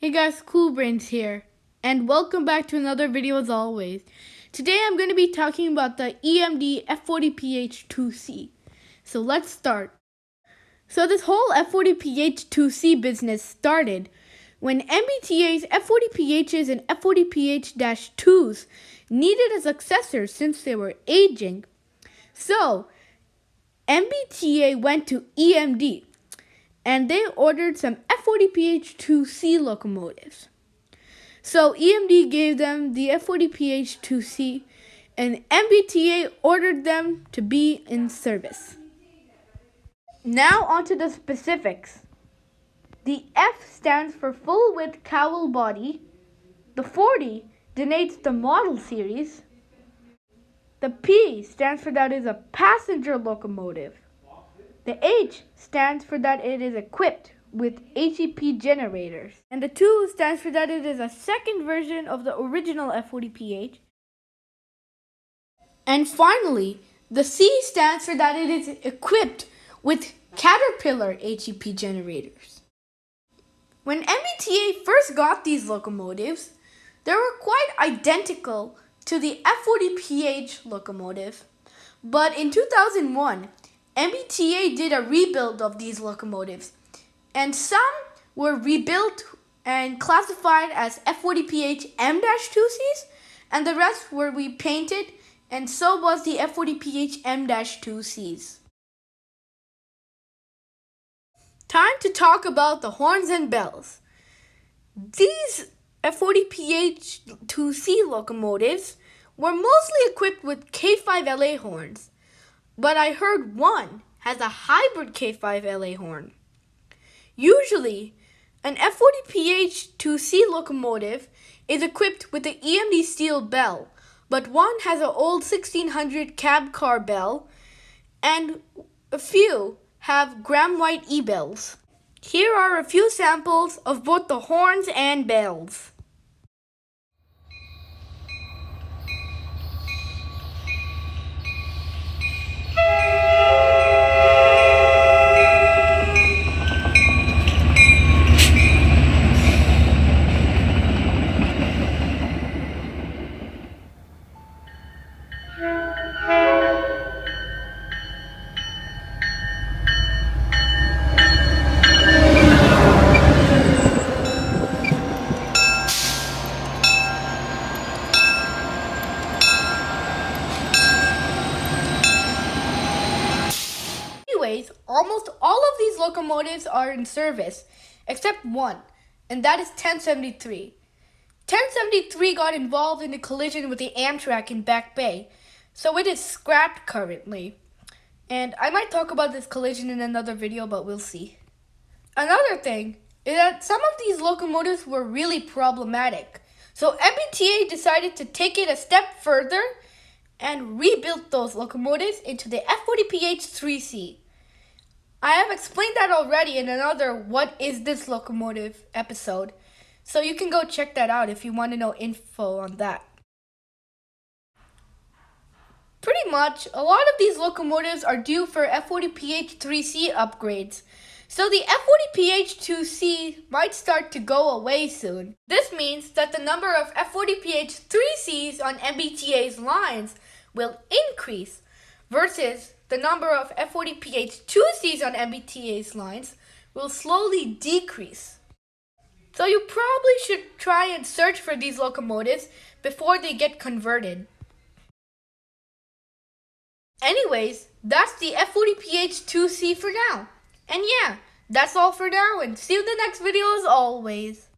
Hey guys, Cool Brains here, and welcome back to another video as always. Today I'm going to be talking about the EMD F40PH-2C. So let's start. So this whole F40PH-2C business started when MBTA's F40PHs and F40PH-2s needed a successor since they were aging. So MBTA went to EMD and they ordered some F40PH-2C locomotives. So EMD gave them the F40PH-2C and MBTA ordered them to be in service. Now onto the specifics. The F stands for full width cowl body. The 40 denotes the model series. The P stands for that is a passenger locomotive. The H stands for that it is equipped with HEP generators. And the 2 stands for that it is a second version of the original F40PH. And finally, the C stands for that it is equipped with Caterpillar HEP generators. When MBTA first got these locomotives, they were quite identical to the F40PH locomotive. But in 2001, MBTA did a rebuild of these locomotives, and some were rebuilt and classified as F40PH M-2Cs, and the rest were repainted, and so was the F40PH M-2Cs. Time to talk about the horns and bells. These F40PH-2C locomotives were mostly equipped with K5LA horns, but I heard one has a hybrid K5LA horn. Usually, an F40PH-2C locomotive is equipped with the EMD steel bell, but one has an old 1600 cab car bell, and a few have Graham White E-bells. Here are a few samples of both the horns and bells. Anyways, almost all of these locomotives are in service, except one, and that is 1073. 1073 got involved in a collision with the Amtrak in Back Bay, so it is scrapped currently. And I might talk about this collision in another video, but we'll see. Another thing is that some of these locomotives were really problematic, so MBTA decided to take it a step further and rebuilt those locomotives into the F40PH-3C. I have explained that already in another What Is This Locomotive episode, so you can go check that out if you want to know info on that. Pretty much, a lot of these locomotives are due for F40PH-3C upgrades, so the F40PH-2C might start to go away soon. This means that the number of F40PH-3Cs on MBTA's lines will increase, versus the number of F40PH-2Cs on MBTA's lines will slowly decrease. So you probably should try and search for these locomotives before they get converted. Anyways, that's the F40PH-2C for now. And yeah, that's all for now, and see you in the next video as always.